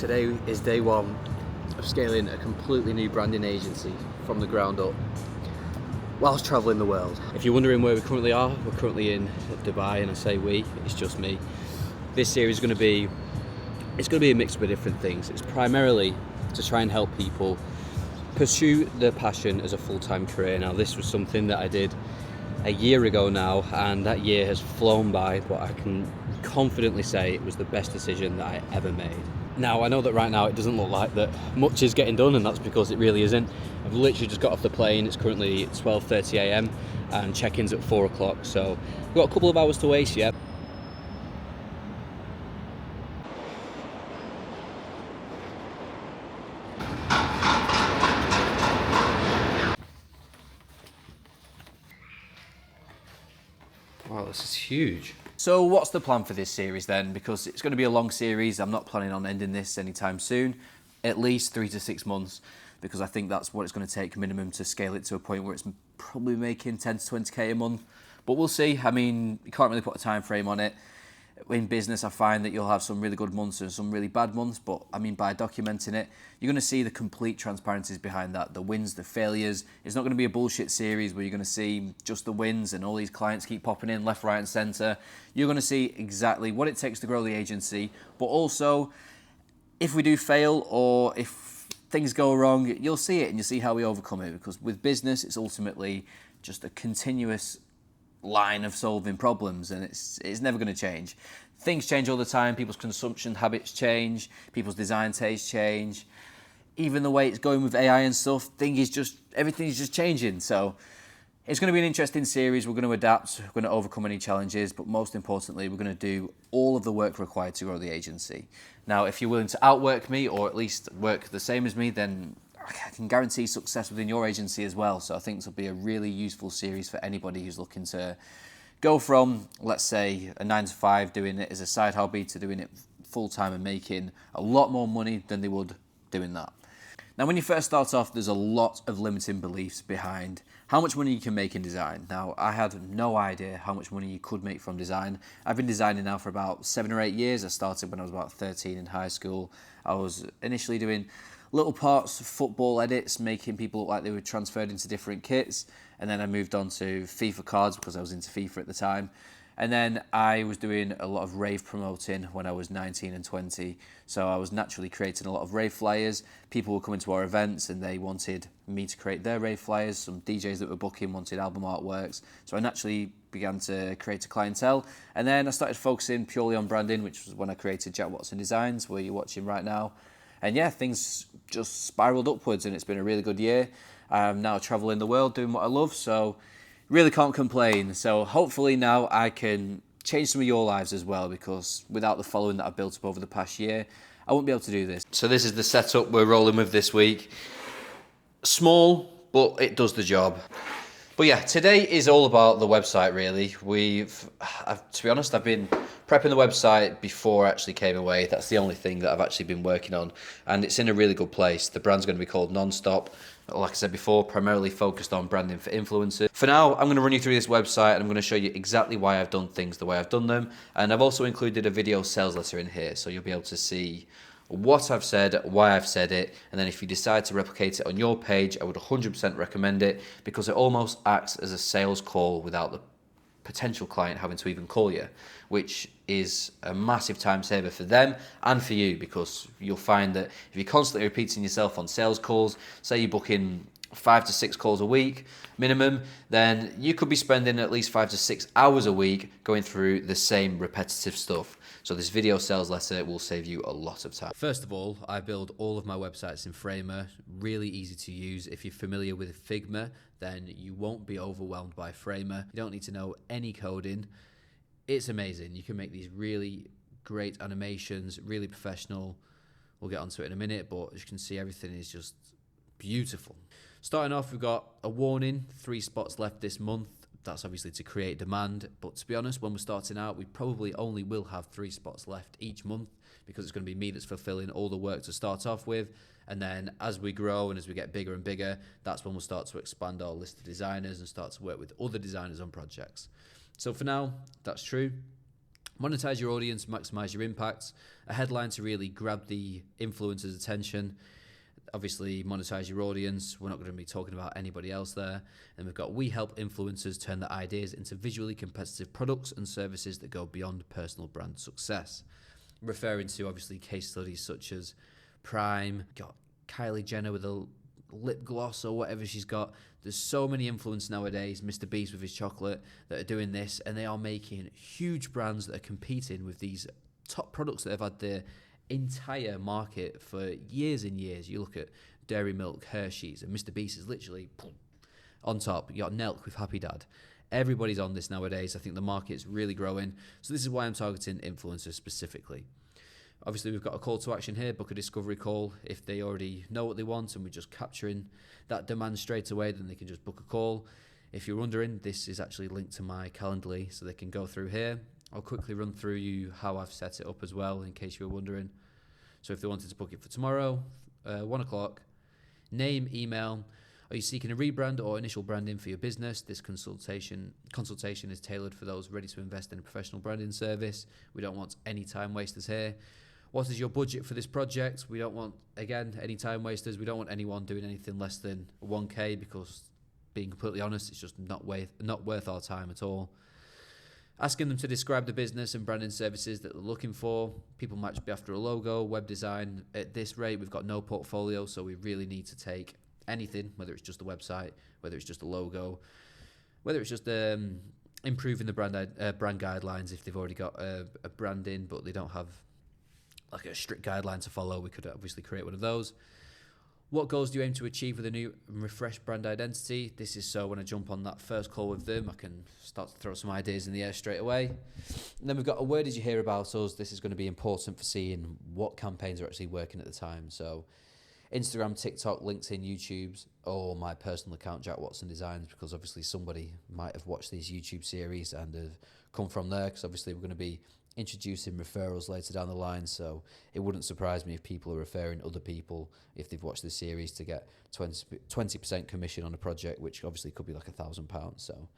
Today is day one of scaling a completely new branding agency from the ground up whilst travelling the world. If you're wondering where we currently are, we're currently in Dubai, and I say we, it's just me. This series is going to be a mix of different things. It's primarily to try and help people pursue their passion as a full-time career. Now, this was something that I did a year ago now, and that year has flown by, but I can confidently say it was the best decision that I ever made. Now, I know that right now it doesn't look like that much is getting done, and that's because it really isn't. I've literally just got off the plane. It's currently 12:30 a.m. and check-in's at 4 o'clock, so we've got a couple of hours to waste yet. Wow, this is huge. So what's the plan for this series then? Because it's going to be a long series. I'm not planning on ending this anytime soon. At least 3 to 6 months, because I think that's what it's going to take minimum to scale it to a point where it's probably making 10 to 20k a month. But we'll see. I mean, you can't really put a time frame on it. In business, I find that you'll have some really good months and some really bad months, but I mean, by documenting it, you're going to see the complete transparencies behind that, the wins, the failures. It's not going to be a bullshit series where you're going to see just the wins and all these clients keep popping in left, right and centre. You're going to see exactly what it takes to grow the agency, but also if we do fail or if things go wrong, you'll see it and you'll see how we overcome it, because with business, it's ultimately just a continuous line of solving problems, and it's never going to change. Things change all the time. People's consumption habits change, people's design tastes change, even the way it's going with AI and stuff. Everything's just changing. So it's going to be an interesting series. We're going to adapt, we're going to overcome any challenges, but most importantly, we're going to do all of the work required to grow the agency. Now, if you're willing to outwork me, or at least work the same as me, then I can guarantee success within your agency as well. So I think this will be a really useful series for anybody who's looking to go from, let's say, a 9 to 5, doing it as a side hobby, to doing it full time and making a lot more money than they would doing that. Now, when you first start off, there's a lot of limiting beliefs behind how much money you can make in design. Now, I had no idea how much money you could make from design. I've been designing now for about 7 or 8 years. I started when I was about 13 in high school. I was initially doing little parts of football edits, making people look like they were transferred into different kits. And then I moved on to FIFA cards because I was into FIFA at the time. And then I was doing a lot of rave promoting when I was 19 and 20. So I was naturally creating a lot of rave flyers. People were coming to our events and they wanted me to create their rave flyers. Some DJs that were booking wanted album artworks. So I naturally began to create a clientele. And then I started focusing purely on branding, which was when I created Jack Watson Designs, where you're watching right now. And yeah, things just spiraled upwards, and it's been a really good year. I'm now traveling the world doing what I love, so really can't complain. So hopefully now I can change some of your lives as well, because without the following that I've built up over the past year, I wouldn't be able to do this. So this is the setup we're rolling with this week. Small, but it does the job. But yeah, today is all about the website, really. To be honest, I've been prepping the website before I actually came away. That's the only thing that I've actually been working on, and it's in a really good place. The brand's going to be called Nonstop. Like I said before, primarily focused on branding for influencers. For now, I'm going to run you through this website, and I'm going to show you exactly why I've done things the way I've done them. And I've also included a video sales letter in here, so you'll be able to see what I've said, why I've said it, and then if you decide to replicate it on your page, I would 100% recommend it, because it almost acts as a sales call without the potential client having to even call you, which is a massive time saver for them and for you, because you'll find that if you're constantly repeating yourself on sales calls, say you're booking 5 to 6 calls a week minimum, then you could be spending at least 5 to 6 hours a week going through the same repetitive stuff. So this video sales letter will save you a lot of time. First of all, I build all of my websites in Framer, really easy to use. If you're familiar with Figma, then you won't be overwhelmed by Framer. You don't need to know any coding. It's amazing. You can make these really great animations, really professional. We'll get onto it in a minute, but as you can see, everything is just beautiful. Starting off, we've got a warning, 3 spots left this month. That's obviously to create demand, but to be honest, when we're starting out, we probably only will have 3 spots left each month, because it's going to be me that's fulfilling all the work to start off with. And then as we grow and as we get bigger and bigger, that's when we'll start to expand our list of designers and start to work with other designers on projects. So for now, that's true. Monetize your audience, maximize your impact. A headline to really grab the influencer's attention. Obviously, monetize your audience. We're not going to be talking about anybody else there. And we've got, we help influencers turn their ideas into visually competitive products and services that go beyond personal brand success. Referring to, obviously, case studies such as Prime, got Kylie Jenner with a lip gloss or whatever she's got. There's so many influencers nowadays, Mr. Beast with his chocolate, that are doing this, and they are making huge brands that are competing with these top products that have had their entire market for years and years. You look at Dairy Milk, Hershey's, and Mr. Beast is literally on top. You got Nelk with Happy Dad. Everybody's on this nowadays. I think the market's really growing. So this is why I'm targeting influencers specifically. Obviously, we've got a call to action here, book a discovery call. If they already know what they want and we're just capturing that demand straight away, then they can just book a call. If you're wondering, this is actually linked to my Calendly, so they can go through here. I'll quickly run through you how I've set it up as well, in case you were wondering. So if they wanted to book it for tomorrow, 1 o'clock, name, email. Are you seeking a rebrand or initial branding for your business? This consultation is tailored for those ready to invest in a professional branding service. We don't want any time wasters here. What is your budget for this project? We don't want, again, any time wasters. We don't want anyone doing anything less than 1K, because being completely honest, it's just not worth our time at all. Asking them to describe the business and branding services that they're looking for. People might just be after a logo, web design. At this rate, we've got no portfolio, so we really need to take anything, whether it's just a website, whether it's just a logo, whether it's just improving the brand guidelines. If they've already got a branding but they don't have like a strict guideline to follow, we could obviously create one of those. What goals do you aim to achieve with a new and refreshed brand identity? This is so when I jump on that first call with them, I can start to throw some ideas in the air straight away. And then we've got a word did you hear about us? This is going to be important for seeing what campaigns are actually working at the time. So Instagram, TikTok, LinkedIn, YouTube's, or my personal account, Jack Watson Designs, because obviously somebody might have watched these YouTube series and have come from there, because obviously we're going to be introducing referrals later down the line, so it wouldn't surprise me if people are referring other people if they've watched the series to get 20% commission on a project, which obviously could be like £1,000. So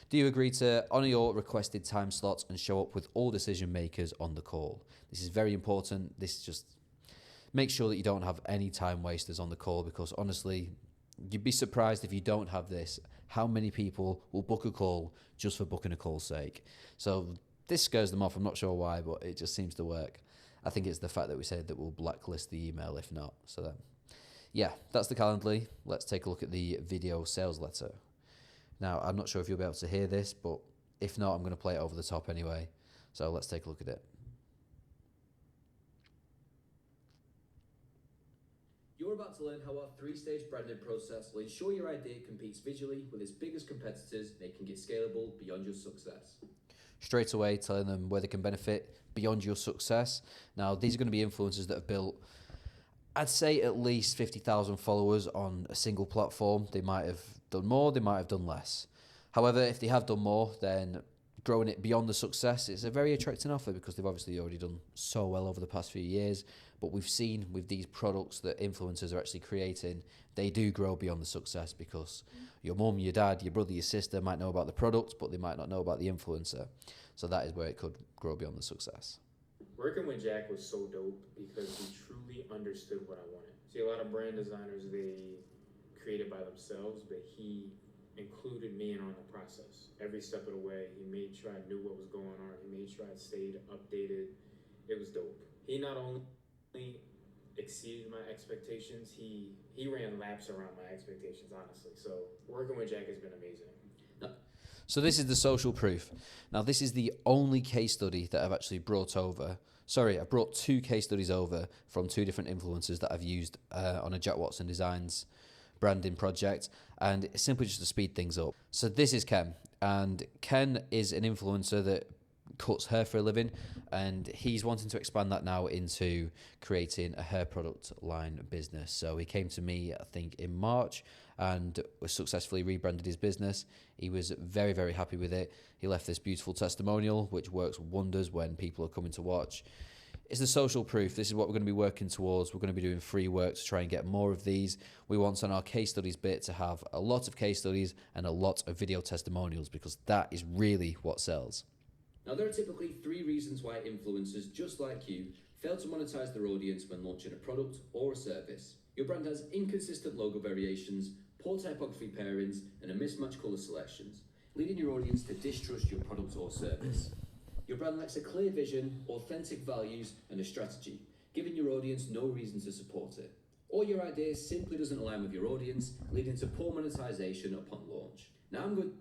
do you agree to honour your requested time slots and show up with all decision makers on the call? This is very important. This just make sure that you don't have any time wasters on the call, because honestly, you'd be surprised if you don't have this, how many people will book a call just for booking a call's sake. So this scares them off. I'm not sure why, but it just seems to work. I think it's the fact that we said that we'll blacklist the email if not. So then, yeah, that's the Calendly. Let's take a look at the video sales letter. Now, I'm not sure if you'll be able to hear this, but if not, I'm going to play it over the top anyway. So let's take a look at it. You're about to learn how our 3-stage branding process will ensure your idea competes visually with its biggest competitors, making it scalable beyond your success. Straight away, telling them where they can benefit beyond your success. Now, these are going to be influencers that have built, I'd say, at least 50,000 followers on a single platform. They might have done more, they might have done less. However, if they have done more, then growing it beyond the success, it's a very attractive offer, because they've obviously already done so well over the past few years. But we've seen with these products that influencers are actually creating, they do grow beyond the success, because your mum, your dad, your brother, your sister might know about the product, but they might not know about the influencer. So that is where it could grow beyond the success. Working with Jack was so dope because he truly understood what I wanted. See, a lot of brand designers, they create it by themselves, but he included me in on the process. Every step of the way, he made sure I knew what was going on. He made sure I stayed updated. It was dope. He not only exceeded my expectations, he ran laps around my expectations, honestly. So working with Jack has been amazing. So this is the social proof. Now, this is the only case study that I've actually brought over. Sorry, I brought 2 case studies over from 2 different influencers that I've used on a Jack Watson Designs branding project, and it's simply just to speed things up. So this is Ken, and Ken is an influencer that cuts hair for a living, and he's wanting to expand that now into creating a hair product line business. So he came to me, I think, in March, and was successfully rebranded his business. He was very, very happy with it. He left this beautiful testimonial, which works wonders when people are coming to watch. It's the social proof. This is what we're going to be working towards. We're going to be doing free work to try and get more of these. We want on our case studies bit to have a lot of case studies and a lot of video testimonials, because that is really what sells. Now, there are typically 3 reasons why influencers just like you fail to monetize their audience when launching a product or a service. Your brand has inconsistent logo variations, poor typography pairings, and a mismatched color selections, leading your audience to distrust your product or service. Your brand lacks a clear vision, authentic values, and a strategy, giving your audience no reason to support it. Or your idea simply doesn't align with your audience, leading to poor monetization upon launch. Now I'm good.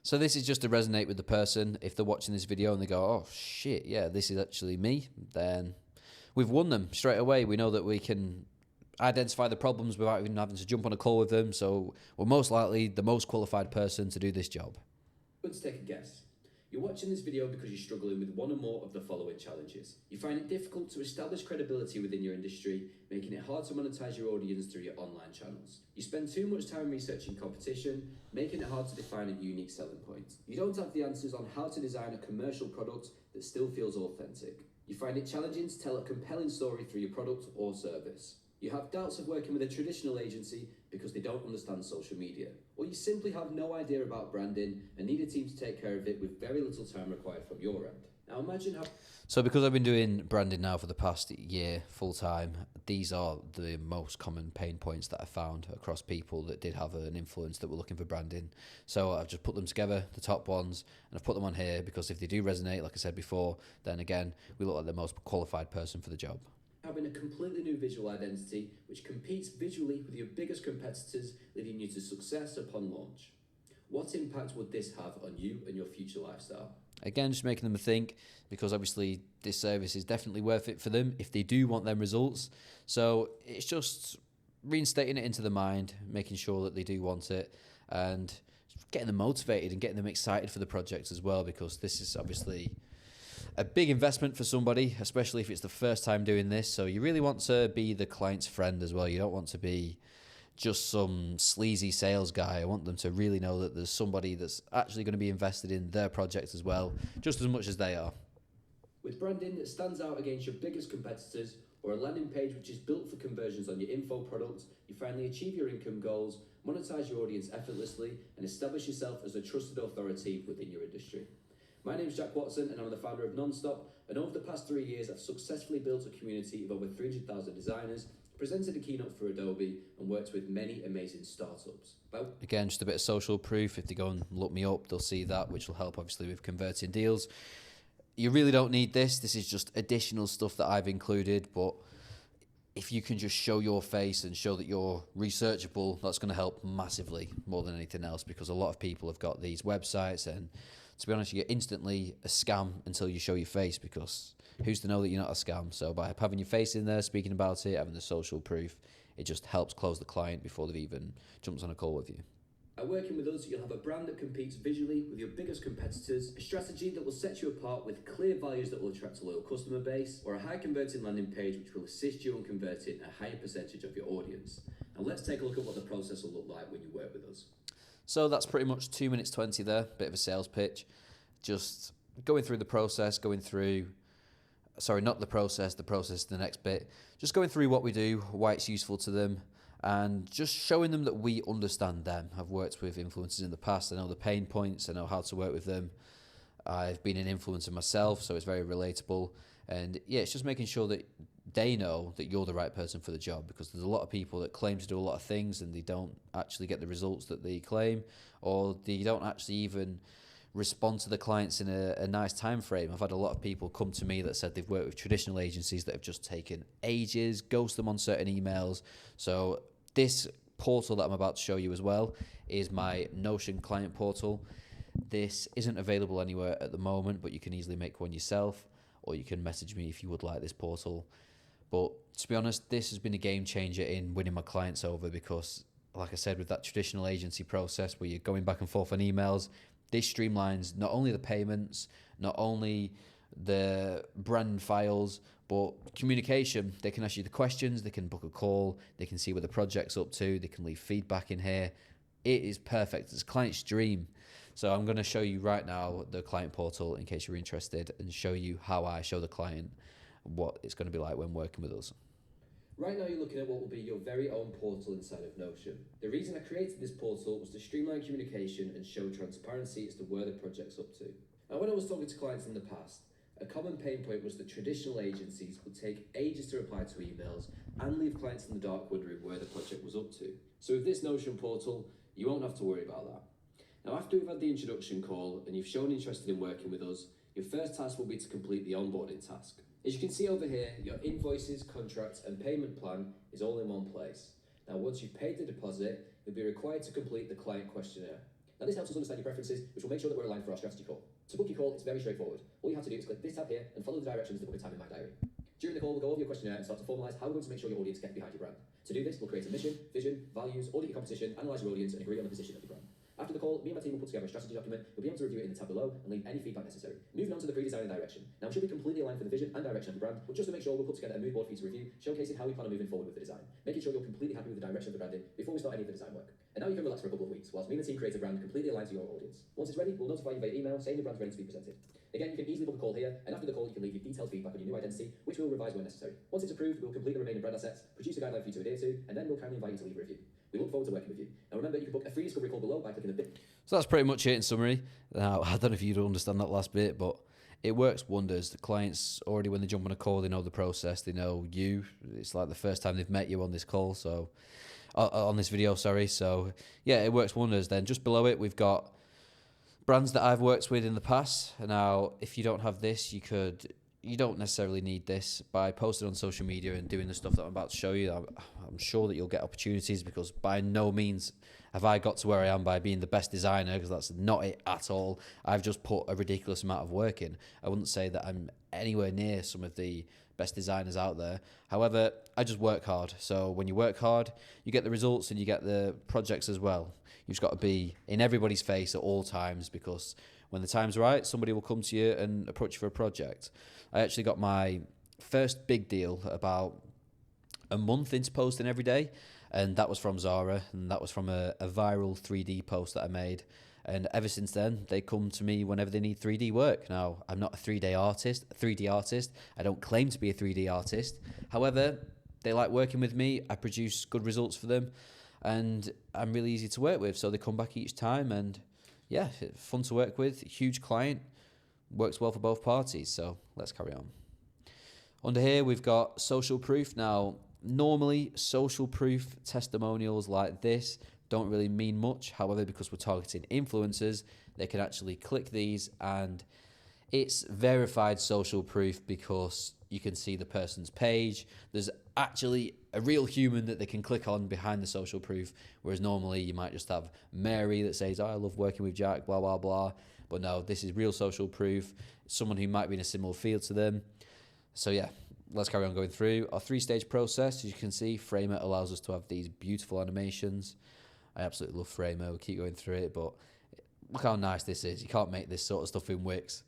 So this is just to resonate with the person. If they're watching this video and they go, oh shit, yeah, this is actually me, then we've won them straight away. We know that we can identify the problems without even having to jump on a call with them. So we're most likely the most qualified person to do this job. Let's take a guess. You're watching this video because you're struggling with one or more of the following challenges. You find it difficult to establish credibility within your industry, making it hard to monetize your audience through your online channels. You spend too much time researching competition, making it hard to define a unique selling point. You don't have the answers on how to design a commercial product that still feels authentic. You find it challenging to tell a compelling story through your product or service. You have doubts of working with a traditional agency because they don't understand social media. Or you simply have no idea about branding and need a team to take care of it with very little time required from your end. Now imagine how... So because I've been doing branding now for the past year full time, these are the most common pain points that I found across people that did have an influence that were looking for branding. So I've just put them together, the top ones, and I've put them on here because if they do resonate, like I said before, then again, we look like the most qualified person for the job. Having a completely new visual identity which competes visually with your biggest competitors, leading you to success upon launch. What impact would this have on you and your future lifestyle? Again, just making them think, because obviously this service is definitely worth it for them if they do want them results. So it's just reinstating it into the mind, making sure that they do want it, and getting them motivated and getting them excited for the project as well, because this is obviously a big investment for somebody, especially if it's the first time doing this. So you really want to be the client's friend as well. You don't want to be just some sleazy sales guy. I want them to really know that there's somebody that's actually going to be invested in their project as well, just as much as they are. With branding that stands out against your biggest competitors, or a landing page which is built for conversions on your info product, you finally achieve your income goals, monetize your audience effortlessly, and establish yourself as a trusted authority within your industry. My name's Jack Watson and I'm the founder of Nonstop, and over the past 3 years I've successfully built a community of over 300,000 designers, presented a keynote for Adobe, and worked with many amazing startups. Again, just a bit of social proof. If they go and look me up, they'll see that, which will help obviously with converting deals. You really don't need this. This is just additional stuff that I've included, but if you can just show your face and show that you're researchable, that's going to help massively more than anything else, because a lot of people have got these websites and to be honest, you get instantly a scam until you show your face, because who's to know that you're not a scam? So by having your face in there, speaking about it, having the social proof, it just helps close the client before they've even jumped on a call with you. By working with us, you'll have a brand that competes visually with your biggest competitors, a strategy that will set you apart with clear values that will attract a loyal customer base, or a high converting landing page which will assist you in converting a higher percentage of your audience. Now let's take a look at what the process will look like when you work with us. So that's pretty much 2 minutes 20 there, bit of a sales pitch. Just going through the process, not the process the next bit. Just going through what we do, why it's useful to them, and just showing them that we understand them. I've worked with influencers in the past, I know the pain points, I know how to work with them. I've been an influencer myself, so it's very relatable. And yeah, it's just making sure that they know that you're the right person for the job, because there's a lot of people that claim to do a lot of things and they don't actually get the results that they claim, or they don't actually even respond to the clients in a nice time frame. I've had a lot of people come to me that said they've worked with traditional agencies that have just taken ages, ghost them on certain emails. So this portal that I'm about to show you as well is my Notion client portal. This isn't available anywhere at the moment, but you can easily make one yourself, or you can message me if you would like this portal. But to be honest, this has been a game changer in winning my clients over, because like I said, with that traditional agency process where you're going back and forth on emails, this streamlines not only the payments, not only the brand files, but communication. They can ask you the questions, they can book a call, they can see where the project's up to, they can leave feedback in here. It is perfect. It's a client's dream. So I'm going to show you right now the client portal in case you're interested, and show you how I show the client what it's going to be like when working with us. Right now you're looking at what will be your very own portal inside of Notion. The reason I created this portal was to streamline communication and show transparency as to where the project's up to. Now, when I was talking to clients in the past, a common pain point was that traditional agencies would take ages to reply to emails and leave clients in the dark wondering where the project was up to. So with this Notion portal, you won't have to worry about that. Now, after we've had the introduction call and you've shown interest in working with us, your first task will be to complete the onboarding task. As you can see over here, your invoices, contracts and payment plan is all in one place. Now, once you've paid the deposit, you'll be required to complete the client questionnaire. Now, this helps us understand your preferences, which will make sure that we're aligned for our strategy call. To book your call, it's very straightforward. All you have to do is click this tab here and follow the directions that book a time in my diary. During the call, we'll go over your questionnaire and start to formalise how we're going to make sure your audience gets behind your brand. To do this, we'll create a mission, vision, values, audit your competition, analyse your audience and agree on the position of your brand. After the call, me and my team will put together a strategy document. You'll be able to review it in the tab below and leave any feedback necessary. Moving on to the pre-design and direction. Now, we should be completely aligned for the vision and direction of the brand, but just to make sure, we'll put together a mood board for you to review, showcasing how we plan on moving forward with the design, making sure you're completely happy with the direction of the branding before we start any of the design work. And now you can relax for a couple of weeks, whilst me and the team create a brand completely aligned to your audience. Once it's ready, we'll notify you via email saying the brand's ready to be presented. Again, you can easily book a call here, and after the call, you can leave your detailed feedback on your new identity, which we'll revise when necessary. Once it's approved, we'll complete the remaining brand assets, produce a guideline for you to adhere to, and then we'll kindly invite you to leave a review. We look forward to working with you. Now remember, you can book a free discovery call below by clicking the bit. So that's pretty much it in summary. Now, I don't know if you'd understand that last bit, but it works wonders. The clients already, when they jump on a call, they know the process, they know you. It's like the first time they've met you on this call, so on this video, sorry. So yeah, it works wonders. Then just below it, we've got brands that I've worked with in the past. Now, if you don't have this, you don't necessarily need this. By posting on social media and doing the stuff that I'm about to show you, I'm sure that you'll get opportunities, because by no means have I got to where I am by being the best designer, because that's not it at all. I've just put a ridiculous amount of work in. I wouldn't say that I'm anywhere near some of the best designers out there. However, I just work hard. So when you work hard, you get the results and you get the projects as well. You've just got to be in everybody's face at all times, because when the time's right, somebody will come to you and approach you for a project. I actually got my first big deal about a month into posting every day, and that was from Zara, and that was from a viral 3D post that I made. And ever since then, they come to me whenever they need 3D work. Now, I'm not a 3D artist. I don't claim to be a 3D artist. However, they like working with me. I produce good results for them, and I'm really easy to work with. So they come back each time, and yeah, fun to work with. Huge client, works well for both parties. So let's carry on. Under here, we've got social proof. Now, normally social proof testimonials like this don't really mean much. However, because we're targeting influencers, they can actually click these and it's verified social proof, because you can see the person's page. There's actually a real human that they can click on behind the social proof, whereas normally you might just have Mary that says, oh, I love working with Jack, blah, blah, blah. But no, this is real social proof, someone who might be in a similar field to them. So yeah, let's carry on going through. Our 3-stage process, as you can see, Framer allows us to have these beautiful animations. I absolutely love Framer. We'll keep going through it, but look how nice this is. You can't make this sort of stuff in Wix.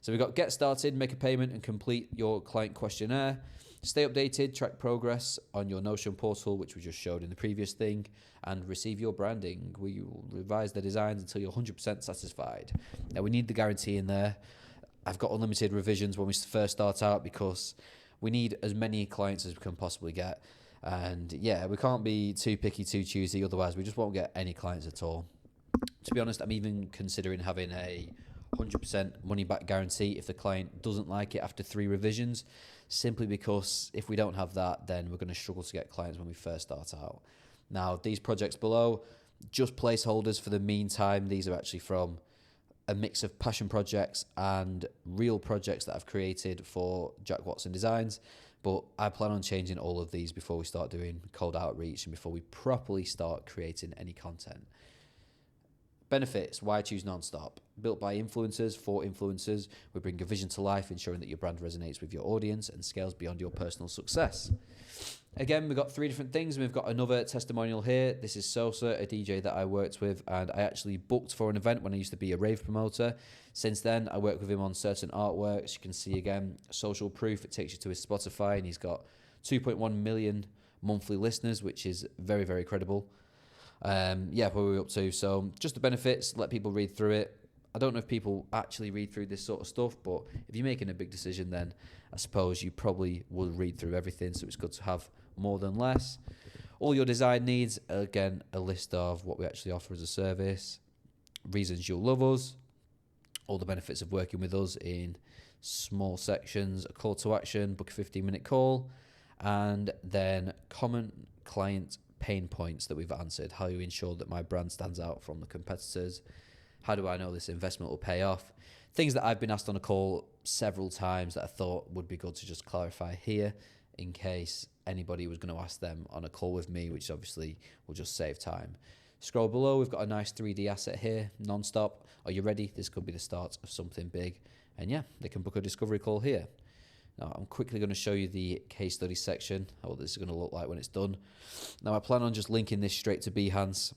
So we've got get started, make a payment and complete your client questionnaire. Stay updated, track progress on your Notion portal, which we just showed in the previous thing, and receive your branding. We will revise the designs until you're 100% satisfied. Now we need the guarantee in there. I've got unlimited revisions when we first start out, because we need as many clients as we can possibly get. And yeah, we can't be too picky, too choosy, otherwise we just won't get any clients at all. To be honest, I'm even considering having a 100% money back guarantee if the client doesn't like it after 3 revisions, simply because if we don't have that, then we're going to struggle to get clients when we first start out. Now, these projects below, just placeholders for the meantime. These are actually from a mix of passion projects and real projects that I've created for Jack Watson Designs. But I plan on changing all of these before we start doing cold outreach and before we properly start creating any content. Benefits, why choose Nonstop? Built by influencers, for influencers, we bring a vision to life, ensuring that your brand resonates with your audience and scales beyond your personal success. Again, we've got 3 different things. We've got another testimonial here. This is Sosa, a DJ that I worked with, and I actually booked for an event when I used to be a rave promoter. Since then, I work with him on certain artworks. You can see again, social proof. It takes you to his Spotify, and he's got 2.1 million monthly listeners, which is very, very credible. Yeah, what we're up to. So just the benefits, let people read through it. I don't know if people actually read through this sort of stuff, but if you're making a big decision, then I suppose you probably will read through everything. So it's good to have more than less. All your design needs, again, a list of what we actually offer as a service, reasons you'll love us, all the benefits of working with us in small sections, a call to action, book a 15-minute call, and then common client pain points that we've answered. How do you ensure that my brand stands out from the competitors? How do I know this investment will pay off? Things that I've been asked on a call several times that I thought would be good to just clarify here in case anybody was going to ask them on a call with me, which obviously will just save time. Scroll below, we've got a nice 3D asset here, non-stop. Are you ready? This could be the start of something big. And yeah, they can book a discovery call here. Now, I'm quickly going to show you the case study section, how this is going to look like when it's done. Now, I plan on just linking this straight to Behance,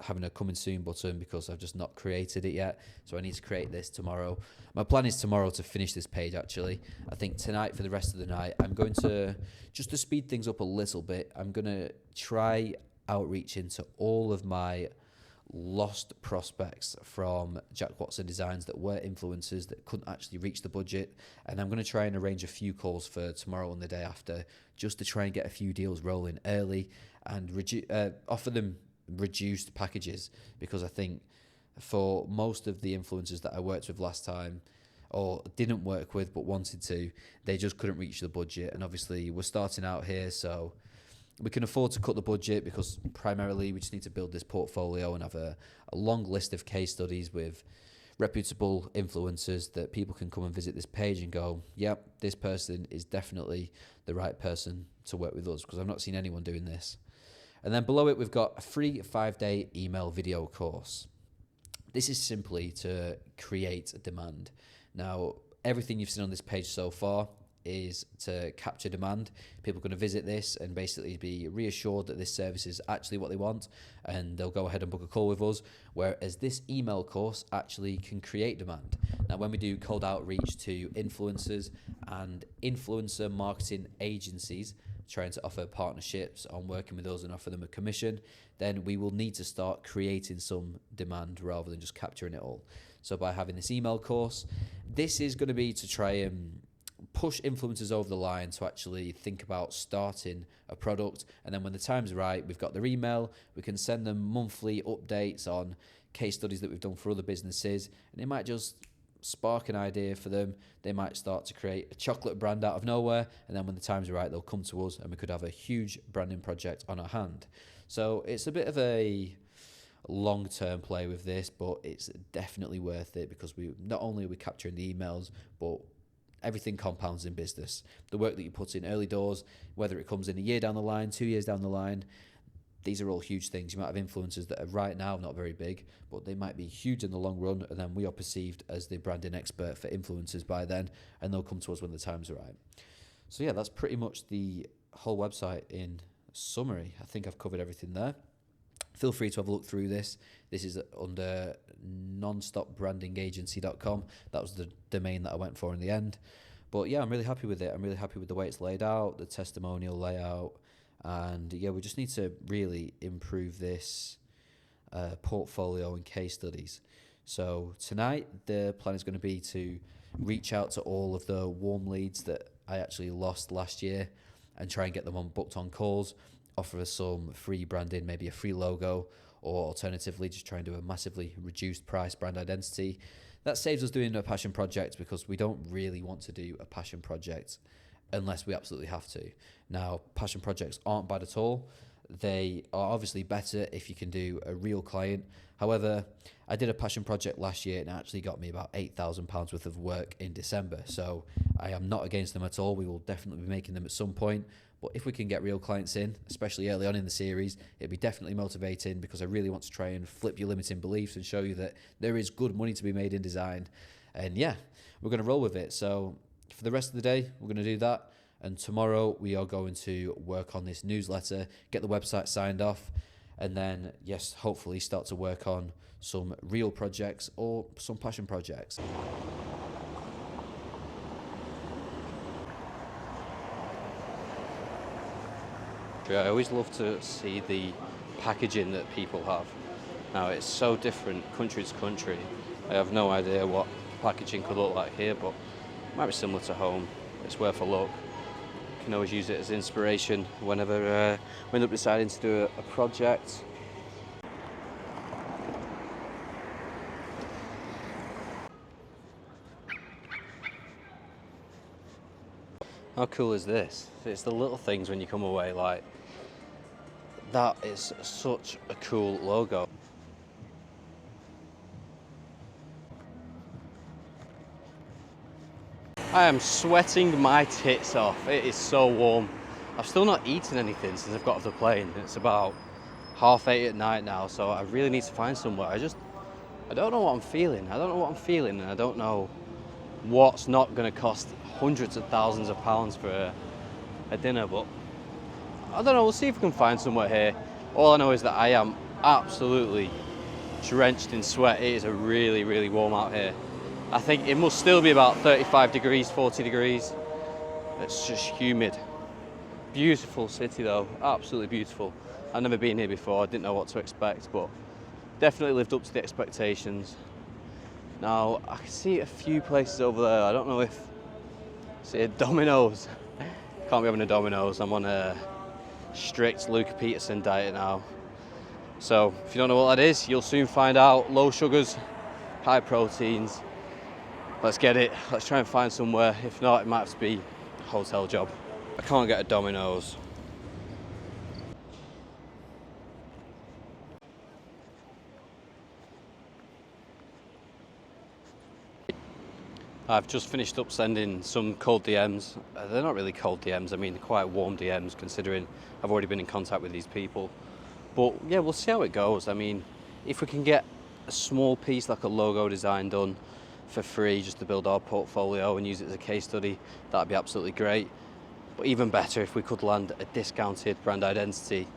having a coming soon button because I've just not created it yet. So I need to create this tomorrow. My plan is tomorrow to finish this page, actually. I think tonight, for the rest of the night, I'm going to, just to speed things up a little bit, I'm going to try outreach into all of my lost prospects from Jack Watson Designs that were influencers that couldn't actually reach the budget, and I'm going to try and arrange a few calls for tomorrow and the day after just to try and get a few deals rolling early and offer them reduced packages, because I think for most of the influencers that I worked with last time or didn't work with but wanted to, they just couldn't reach the budget. And obviously we're starting out here, so we can afford to cut the budget because primarily we just need to build this portfolio and have a long list of case studies with reputable influencers that people can come and visit this page and go, yep, this person is definitely the right person to work with us, because I've not seen anyone doing this. And then below it, we've got a free 5-day email video course. This is simply to create a demand. Now, everything you've seen on this page so far is to capture demand. People are going to visit this and basically be reassured that this service is actually what they want, and they'll go ahead and book a call with us, whereas this email course actually can create demand. Now, when we do cold outreach to influencers and influencer marketing agencies trying to offer partnerships on working with us and offer them a commission, then we will need to start creating some demand rather than just capturing it all. So by having this email course, this is going to be to try and push influencers over the line to actually think about starting a product. And then when the time's right, we've got their email, we can send them monthly updates on case studies that we've done for other businesses, and it might just spark an idea for them. They might start to create a chocolate brand out of nowhere, and then when the time's right, they'll come to us and we could have a huge branding project on our hand. So it's a bit of a long-term play with this, but it's definitely worth it, because we not only are we capturing the emails, but everything compounds in business. The work that you put in early doors, whether it comes in a year down the line, 2 years down the line, these are all huge things. You might have influencers that are right now not very big, but they might be huge in the long run, and then we are perceived as the branding expert for influencers by then, and they'll come to us when the time's right. So yeah, that's pretty much the whole website in summary. I think I've covered everything there. Feel free to have a look through this. This is under nonstopbrandingagency.com. That was the domain that I went for in the end. But yeah, I'm really happy with it. I'm really happy with the way it's laid out, the testimonial layout. And yeah, we just need to really improve this portfolio and case studies. So tonight, the plan is going to be to reach out to all of the warm leads that I actually lost last year and try and get them booked on calls, offer us some free branding, maybe a free logo, or alternatively just try and do a massively reduced price brand identity. That saves us doing a passion project, because we don't really want to do a passion project unless we absolutely have to. Now, passion projects aren't bad at all. They are obviously better if you can do a real client. However, I did a passion project last year and it actually got me about £8,000 worth of work in December. So I am not against them at all. We will definitely be making them at some point. But if we can get real clients in, especially early on in the series, it'd be definitely motivating, because I really want to try and flip your limiting beliefs and show you that there is good money to be made in design. And yeah, we're going to roll with it. So for the rest of the day, we're going to do that. And tomorrow we are going to work on this newsletter, get the website signed off, and then, yes, hopefully start to work on some real projects or some passion projects. I always love to see the packaging that people have. Now, it's so different country to country. I have no idea what packaging could look like here, but it might be similar to home. It's worth a look. You can always use it as inspiration whenever we end up deciding to do a project. How cool is this? It's the little things when you come away, like, that is such a cool logo. I am sweating my tits off. It is so warm. I've still not eaten anything since I've got off the plane. It's about 8:30 at night now, so I really need to find somewhere. I don't know what I'm feeling. I don't know what I'm feeling, and I don't know what's not going to cost hundreds of thousands of pounds for a dinner, but I don't know. We'll see if we can find somewhere here. All I know is that I am absolutely drenched in sweat. It is really, really warm out here. I think it must still be about 35 degrees, 40 degrees. It's just humid. Beautiful city though, absolutely beautiful. I've never been here before, I didn't know what to expect, but definitely lived up to the expectations. Now, I can see a few places over there. I don't know if, see a Domino's. Can't be having a Domino's. I'm on a strict Luca Peterson diet now. So if you don't know what that is, you'll soon find out. Low sugars, high proteins. Let's get it. Let's try and find somewhere. If not, it might have to be a hotel job. I can't get a Domino's. I've just finished up sending some cold DMs. They're not really cold DMs, I mean they're quite warm DMs considering I've already been in contact with these people. But yeah, we'll see how it goes. I mean, if we can get a small piece like a logo design done for free just to build our portfolio and use it as a case study, that'd be absolutely great. But even better if we could land a discounted brand identity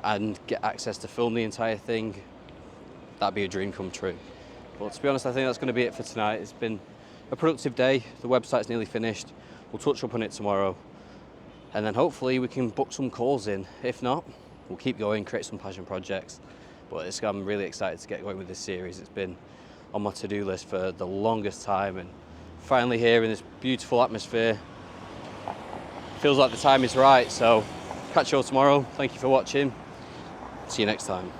and get access to film the entire thing, that'd be a dream come true. But to be honest, I think that's going to be it for tonight. It's been a productive day. The website's nearly finished. We'll touch up on it tomorrow. And then hopefully we can book some calls in. If not, we'll keep going, create some passion projects. But I'm really excited to get going with this series. It's been on my to-do list for the longest time, and finally here in this beautiful atmosphere, feels like the time is right. So catch you all tomorrow. Thank you for watching. See you next time.